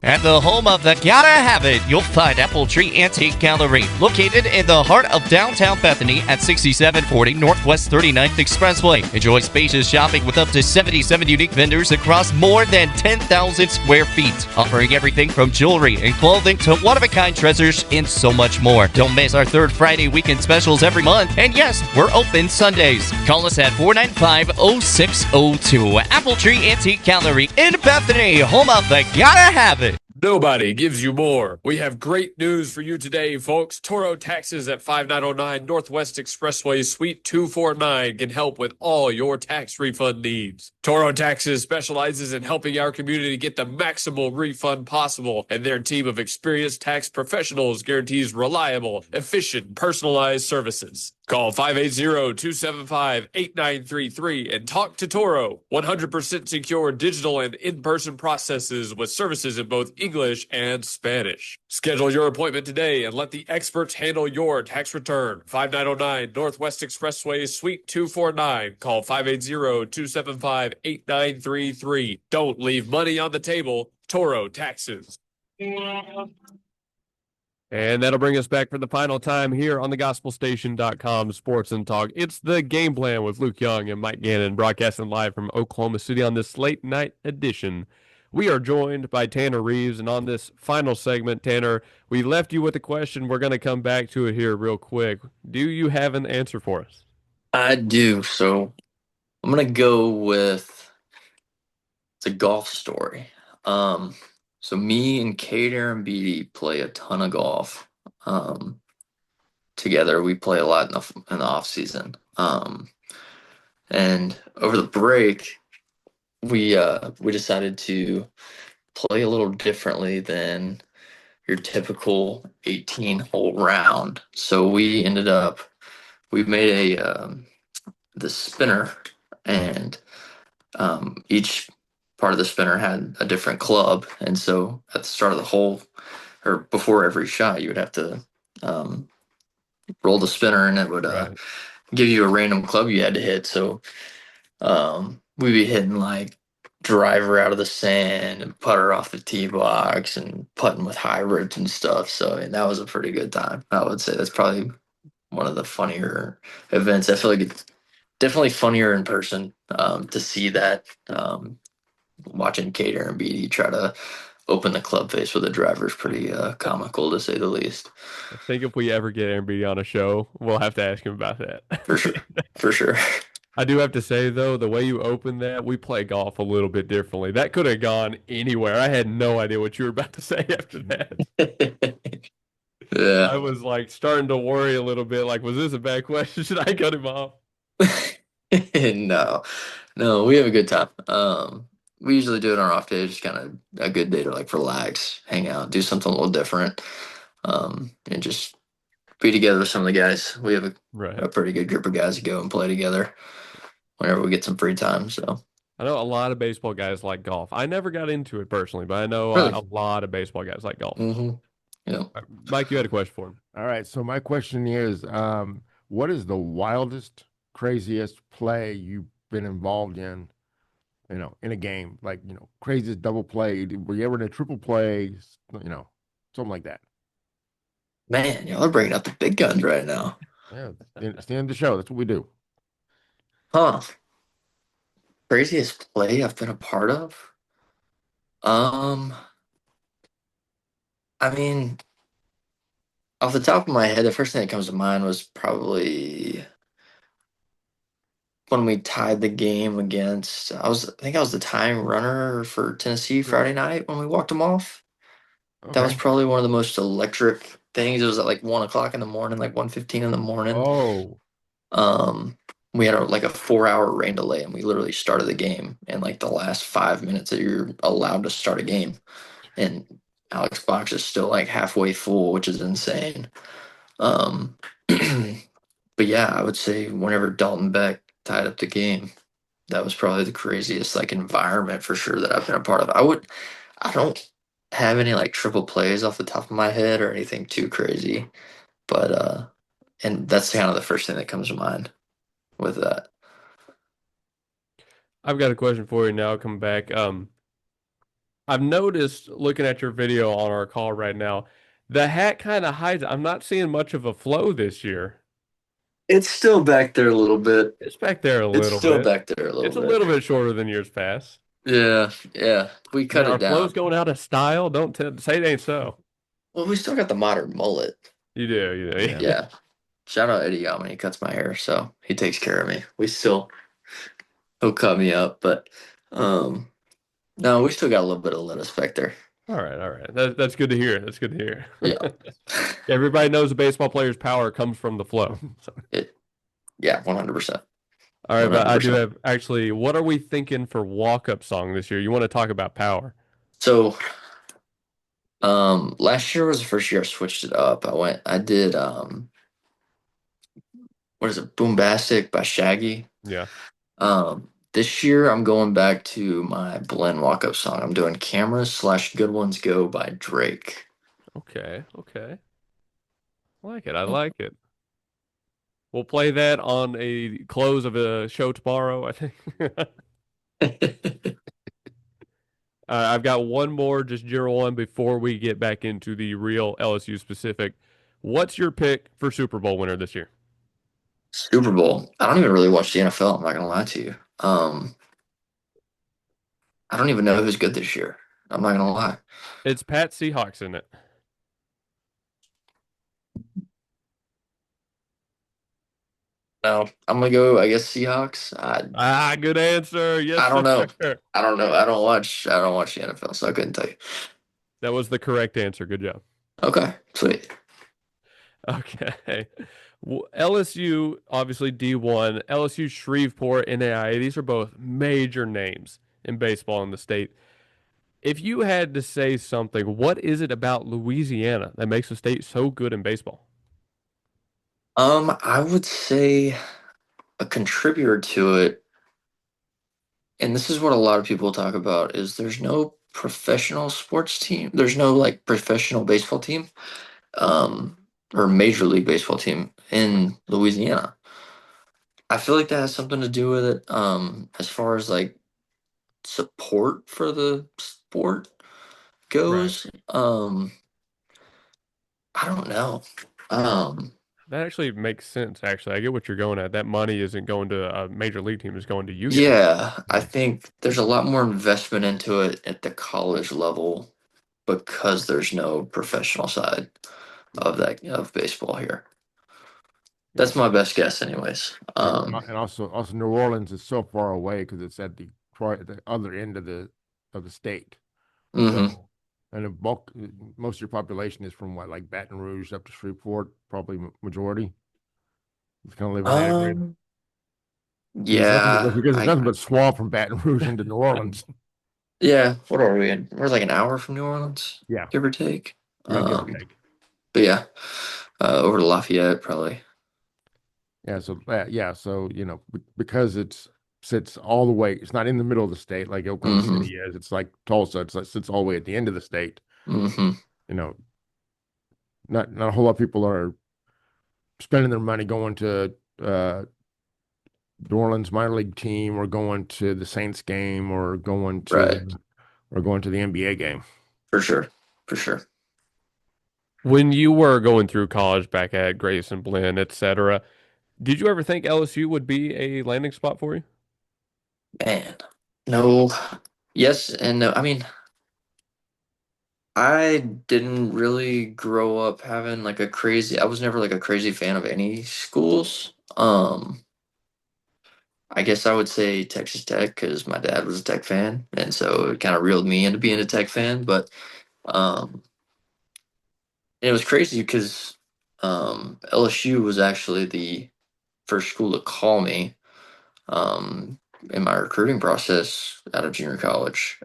At the home of the Gotta Have It, you'll find Apple Tree Antique Gallery, located in the heart of downtown Bethany at 6740 Northwest 39th Expressway. Enjoy spacious shopping with up to 77 unique vendors across more than 10,000 square feet, offering everything from jewelry and clothing to one-of-a-kind treasures and so much more. Don't miss our third Friday weekend specials every month. And yes, we're open Sundays. Call us at 495-0602. Apple Tree Antique Gallery in Bethany, home of the Gotta Have It. Nobody gives you more. We have great news for you today, folks. Toro Taxes at 5909 Northwest Expressway, Suite 249 can help with all your tax refund needs. Toro Taxes specializes in helping our community get the maximal refund possible, and their team of experienced tax professionals guarantees reliable, efficient, personalized services. Call 580-275-8933 and talk to Toro. 100% secure digital and in-person processes with services in both English and Spanish. Schedule your appointment today and let the experts handle your tax return. 5909 Northwest Expressway, Suite 249. Call 580-275-8933. Don't leave money on the table. Toro Taxes. And that'll bring us back for the final time here on the gospelstation.com Sports and Talk. It's the Game Plan with Luke Young and Mike Gannon, broadcasting live from Oklahoma City on this late night edition. We are joined by Tanner Reaves, and on this final segment, Tanner, we left you with a question. We're going to come back to it here real quick. Do you have an answer for us? I do. So I'm going to go with it's a golf story. So me and Kader and Beatty play a ton of golf together. We play a lot in the off season. And over the break, we decided to play a little differently than your typical 18-hole round. So we made the spinner, and each part of the spinner had a different club, and so at the start of the hole, or before every shot, you would have to roll the spinner, and it would give you a random club you had to hit. So we'd be hitting like driver out of the sand and putter off the tee box and putting with hybrids and stuff. So that was a pretty good time. I would say that's probably one of the funnier events. I feel like it's definitely funnier in person to see that. Watching Kader and Beatty try to open the club face with a driver is pretty comical, to say the least. I think if we ever get Aaron Beatty on a show, we'll have to ask him about that. For sure. For sure. I do have to say, though, the way you opened that, we play golf a little bit differently. That could have gone anywhere. I had no idea what you were about to say after that. Yeah. I was like starting to worry a little bit. Like, was this a bad question? Should I cut him off? No, we have a good time. We usually do it on our off day, just kind of a good day to like relax, hang out, do something a little different, and just be together with some of the guys. We have a pretty good group of guys to go and play together whenever we get some free time. So I know a lot of baseball guys like golf. I never got into it personally, but I know a lot of baseball guys like golf. Mm-hmm. Yeah. Mike, you had a question for him. All right. So my question is, what is the wildest, craziest play you've been involved in? In a game, like, craziest double play. Were you ever in a triple play? Something like that. Man, y'all are bringing out the big guns right now. Yeah, it's the end of the show. That's what we do. Huh. Craziest play I've been a part of? I mean, off the top of my head, the first thing that comes to mind was probably when we tied the game against, I think I was the tying runner for Tennessee Friday night when we walked them off. Okay. That was probably one of the most electric things. It was at like 1:00 in the morning, like 1:15 in the morning. Oh. We had a 4-hour rain delay, and we literally started the game in like the last 5 minutes that you're allowed to start a game. And Alex box is still like halfway full, which is insane. Um, but yeah, I would say whenever Dalton Beck tied up the game, that was probably the craziest like environment for sure that I've been a part of. I don't have any like triple plays off the top of my head or anything too crazy, but and that's kind of the first thing that comes to mind with that. I've got a question for you now. Come back. I've noticed looking at your video on our call right now, the hat kind of hides it. I'm not seeing much of a flow this year. It's still back there a little bit. It's back there a It's little still bit. back there a It's little a bit. little bit shorter than years past. Yeah, yeah. We cut Now, it our flow's down. going out of style. Don't say it ain't so. Well, we still got the modern mullet. You do. Yeah. Yeah. Shout out Eddie Yaman. He cuts my hair, so he takes care of me. He'll cut me up, but no, we still got a little bit of lettuce back there. All right. That's good to hear. That's good to hear. Yeah. Everybody knows a baseball player's power comes from the flow. So. Yeah, 100%. All right, but I do 100%. have actually, what are we thinking for walk-up song this year? You want to talk about power? So, last year was the first year I switched it up. I did what is it, Boombastic by Shaggy. Yeah. This year I'm going back to my blend walk-up song. I'm doing Cameras / Good Ones Go by Drake. Okay. I like it. We'll play that on a close of a show tomorrow, I think. I've got one more, just general one, before we get back into the real LSU specific. What's your pick for Super Bowl winner this year? Super Bowl. I don't even really watch the NFL. I'm not gonna lie to you. I don't even know who's good this year. I'm not gonna lie. It's Pat Seahawks, isn't it? No, I'm gonna go. I guess Seahawks. Good answer. Yes, I don't know. sir. I don't know. I don't watch the NFL, so I couldn't tell you. That was the correct answer. Good job. Okay, sweet. Okay. Well, LSU, obviously D1, LSU Shreveport, NAIA. These are both major names in baseball in the state. If you had to say something, what is it about Louisiana that makes the state so good in baseball? I would say a contributor to it, and this is what a lot of people talk about, is there's no professional sports team. There's no like professional baseball team, or major league baseball team in Louisiana. I feel like that has something to do with it. As far as like support for the sport goes. I don't know. Um, That actually makes sense, actually. I get what you're going at. That money isn't going to a major league team, it's going to you guys. yeah, I think there's a lot more investment into it at the college level because there's no professional side of baseball here. That's my best guess, anyways. And also New Orleans is so far away because it's at the other end of the state. Mhm. So, and the bulk, most of your population is from what, like Baton Rouge up to Shreveport, probably majority. It's kind of live in that area. Yeah, Because there's nothing but swamp from Baton Rouge into New Orleans. yeah. What are we in? We're like an hour from New Orleans, Yeah, give or take. yeah, give or take. But yeah, over to Lafayette probably. Yeah, so because it sits all the way, it's not in the middle of the state like Oklahoma Mhm. City is. It's like Tulsa. It sits all the way at the end of the state. Mm-hmm. You know, not a whole lot of people are spending their money going to New Orleans minor league team or going to the Saints game or going to Right. the NBA game. For sure. When you were going through college back at Grayson, Blinn, etc., did you ever think LSU would be a landing spot for you? Man, no. Yes and no. I mean, I didn't really grow up having like I was never like a crazy fan of any schools. I guess I would say Texas Tech because my dad was a Tech fan, and so it kind of reeled me into being a Tech fan. But um, it was crazy because LSU was actually the first school to call me in my recruiting process out of junior college.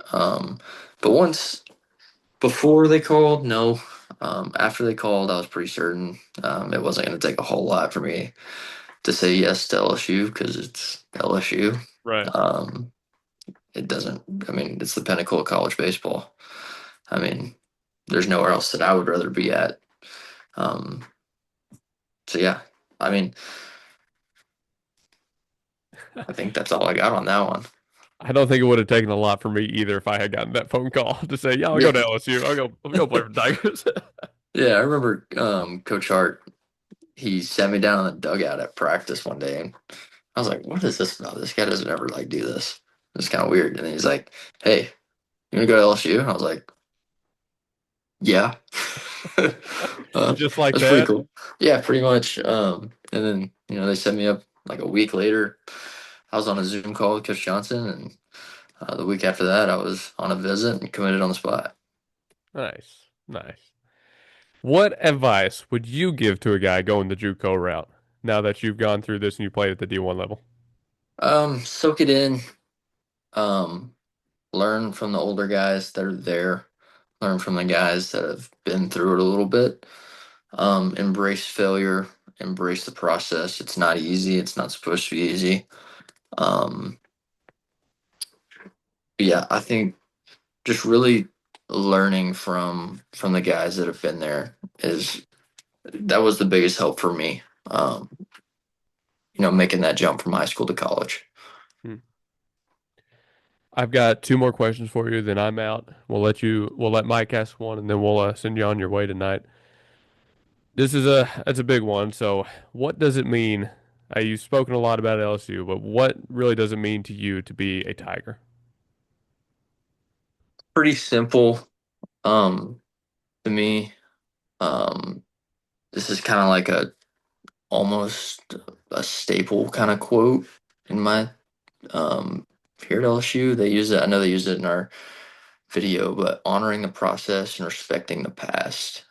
But Before they called, no. After they called, I was pretty certain it wasn't going to take a whole lot for me to say yes to LSU because it's LSU. Right. It doesn't. I mean, it's the pinnacle of college baseball. I mean, there's nowhere else that I would rather be at. So yeah, I mean, I think that's all I got on that one. I don't think it would have taken a lot for me either if I had gotten that phone call to say, "Yeah, I'll go to LSU. I'll go play for Tigers." Yeah, I remember Coach Hart. He sat me down in the dugout at practice one day, and I was like, "What is this about? This guy doesn't ever like do this. It's kind of weird." And then he's like, "Hey, you gonna go to LSU?" And I was like, "Yeah." Just like That's pretty that. cool. Yeah, pretty much. And then they set me up like a week later. I was on a Zoom call with Coach Johnson, and the week after that, I was on a visit and committed on the spot. Nice, nice. What advice would you give to a guy going the JUCO route now that you've gone through this and you played at the D1 level? Soak it in. Learn from the older guys that are there. Learn from the guys that have been through it a little bit. Embrace failure. Embrace the process. It's not easy. It's not supposed to be easy. Um, yeah, I think just really learning from the guys that have been there that was the biggest help for me. Making that jump from high school to college. I've got two more questions for you, then I'm out. We'll let Mike ask one, and then we'll send you on your way tonight. That's a big one. So, what does it mean? You've spoken a lot about LSU, but what really does it mean to you to be a Tiger? Pretty simple. To me, this is kind of like almost a staple kind of quote in my here at LSU. They use it. I know they use it in our video, but honoring the process and respecting the past.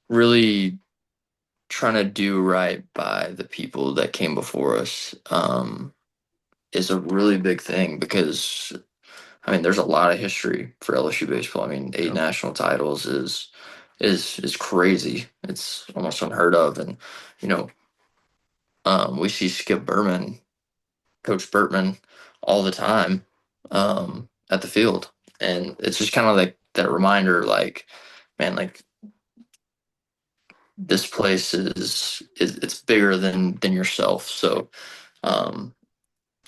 Really trying to do right by the people that came before us is a really big thing because I mean there's a lot of history for LSU baseball. I mean, 8 national titles is crazy. It's almost unheard of, and you know we see Skip Berman, Coach Bertman, all the time at the field, and it's just kind of like that reminder, like, man, like this place is it's bigger than yourself. So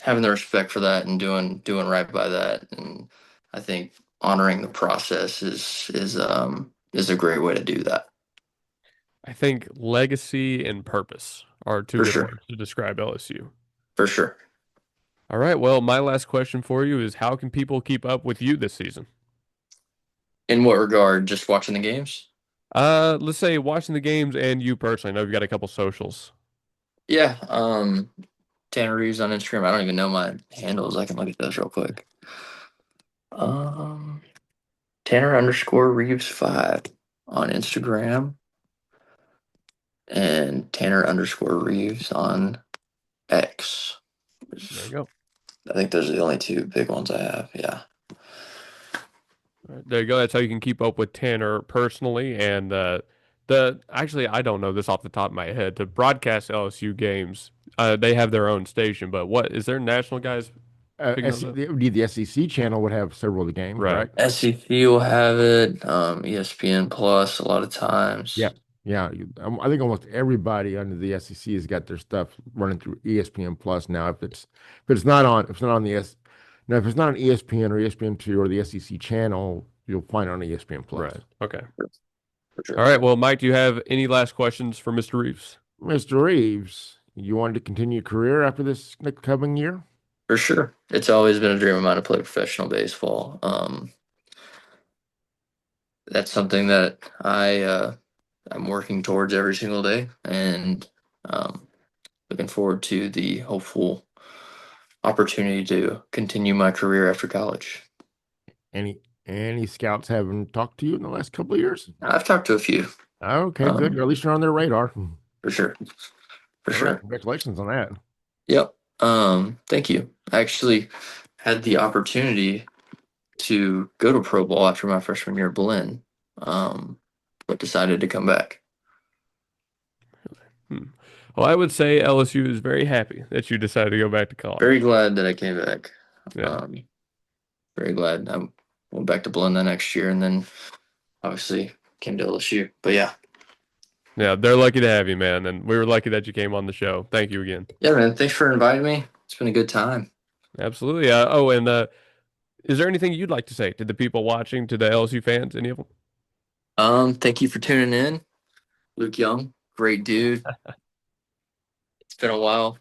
having the respect for that and doing right by that, and I think honoring the process is a great way to do that. I think legacy and purpose are two For good sure. words to describe LSU. For sure. All right. Well, my last question for you is how can people keep up with you this season? In what regard? Just watching the games? Let's say watching the games and you personally. I know you've got a couple socials. Yeah. Tanner Reaves on Instagram. I don't even know my handles. I can look at those real quick. Tanner_Reaves5 on Instagram. And Tanner_Reaves on X. There you go. I think those are the only two big ones I have. Yeah. All right, there you go. That's how you can keep up with Tanner personally. And actually, I don't know this off the top of my head. To broadcast LSU games, they have their own station. But what is there national guys? The SEC channel would have several of the games, right? SEC will have it. ESPN Plus a lot of times. Yeah. Yeah, I think almost everybody under the SEC has got their stuff running through ESPN Plus now. If it's not on if it's not on ESPN or ESPN2 or the SEC channel, you'll find it on ESPN Plus. Right. Okay. For sure. All right. Well, Mike, do you have any last questions for Mr. Reaves? Mr. Reaves, you wanted to continue your career after this next coming year? For sure. It's always been a dream of mine to play professional baseball. That's something that I'm working towards every single day, and looking forward to the hopeful opportunity to continue my career after college. Any scouts haven't talked to you in the last couple of years? I've talked to a few. Okay, good. Or at least you're on their radar. For sure. For All sure. right, congratulations on that. Yep. Thank you. I actually had the opportunity to go to pro ball after my freshman year at Berlin, but decided to come back. Well, I would say LSU is very happy that you decided to go back to college. Very glad that I came back. Yeah. Very glad. I went back to Berlin the next year, and then obviously came to LSU. But yeah. Yeah, they're lucky to have you, man, and we were lucky that you came on the show. Thank you again. Yeah, man. Thanks for inviting me. It's been a good time. Absolutely. Is there anything you'd like to say to the people watching, to the LSU fans, any of them? Thank you for tuning in. Luke Young, great dude. It's been a while.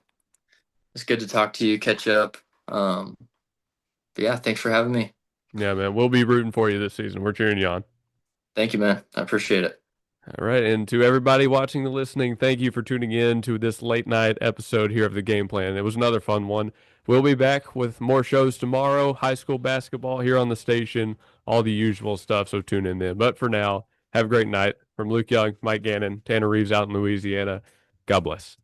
It's good to talk to you, catch up. But yeah, thanks for having me. Yeah, man, we'll be rooting for you this season. We're cheering you on. Thank you, man. I appreciate it. All right, and to everybody watching and listening, thank you for tuning in to this late night episode here of the Game Plan. It was another fun one. We'll be back with more shows tomorrow, high school basketball here on the station, all the usual stuff, so tune in then. But for now, have a great night. From Luke Young, Mike Gannon, Tanner Reaves out in Louisiana, God bless.